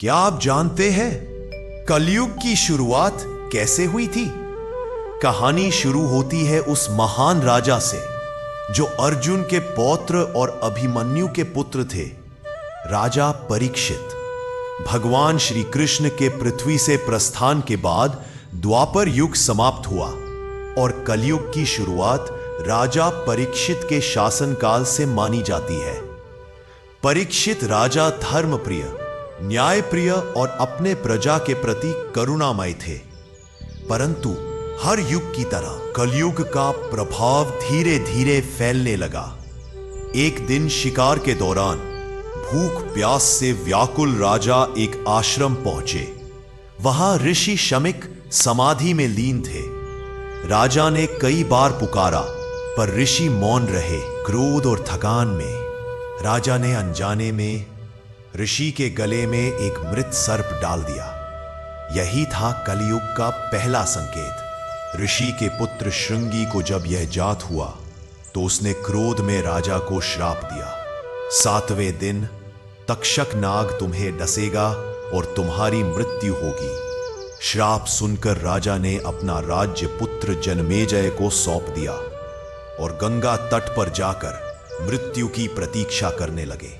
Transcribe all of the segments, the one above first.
क्या आप जानते हैं कलयुग की शुरुआत कैसे हुई थी? कहानी शुरू होती है उस महान राजा से जो अर्जुन के पौत्र और अभिमन्यु के पुत्र थे, राजा परीक्षित। भगवान श्री कृष्ण के पृथ्वी से प्रस्थान के बाद द्वापर युग समाप्त हुआ और कलयुग की शुरुआत राजा परीक्षित के शासनकाल से मानी जाती है। परीक्षित राजा धर्मप्रिय, न्यायप्रिय और अपने प्रजा के प्रति करुणामय थे। परंतु हर युग की तरह कलयुग का प्रभाव धीरे धीरे फैलने लगा। एक दिन शिकार के दौरान भूख प्यास से व्याकुल राजा एक आश्रम पहुंचे। वहां ऋषि शमिक समाधि में लीन थे। राजा ने कई बार पुकारा पर ऋषि मौन रहे। क्रोध और थकान में राजा ने अनजाने में ऋषि के गले में एक मृत सर्प डाल दिया। यही था कलयुग का पहला संकेत। ऋषि के पुत्र श्रृंगी को जब यह जात हुआ तो उसने क्रोध में राजा को श्राप दिया। 7वें दिन तक्षक नाग तुम्हें डसेगा और तुम्हारी मृत्यु होगी। श्राप सुनकर राजा ने अपना राज्य पुत्र जनमेजय को सौंप दिया और गंगा तट पर जाकर मृत्यु की प्रतीक्षा करने लगे।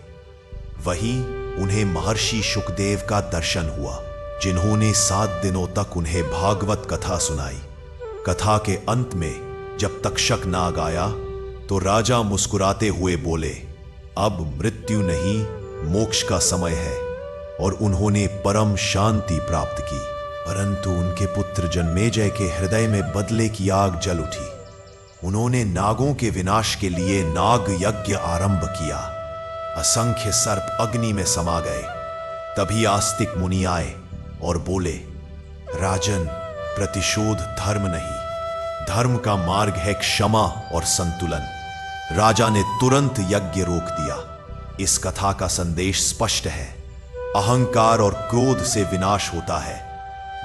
वहीं उन्हें महर्षि शुकदेव का दर्शन हुआ, जिन्होंने 7 दिनों तक उन्हें भागवत कथा सुनाई। कथा के अंत में जब तक्षक नाग आया तो राजा मुस्कुराते हुए बोले, अब मृत्यु नहीं, मोक्ष का समय है, और उन्होंने परम शांति प्राप्त की। परंतु उनके पुत्र जन्मेजय के हृदय में बदले की आग जल उठी। उन्होंने नागों के विनाश के लिए नाग यज्ञ आरंभ किया। असंख्य सर्प अग्नि में समा गए। तभी आस्तिक मुनि आए और बोले, राजन, प्रतिशोध धर्म नहीं, धर्म का मार्ग है क्षमा और संतुलन। राजा ने तुरंत यज्ञ रोक दिया। इस कथा का संदेश स्पष्ट है, अहंकार और क्रोध से विनाश होता है,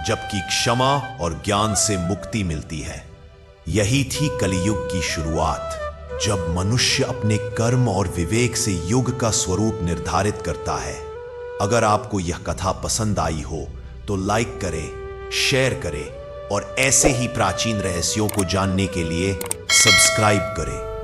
जबकि क्षमा और ज्ञान से मुक्ति मिलती है। यही थी कलियुग की शुरुआत, जब मनुष्य अपने कर्म और विवेक से युग का स्वरूप निर्धारित करता है। अगर आपको यह कथा पसंद आई हो तो लाइक करें, शेयर करें और ऐसे ही प्राचीन रहस्यों को जानने के लिए सब्सक्राइब करें।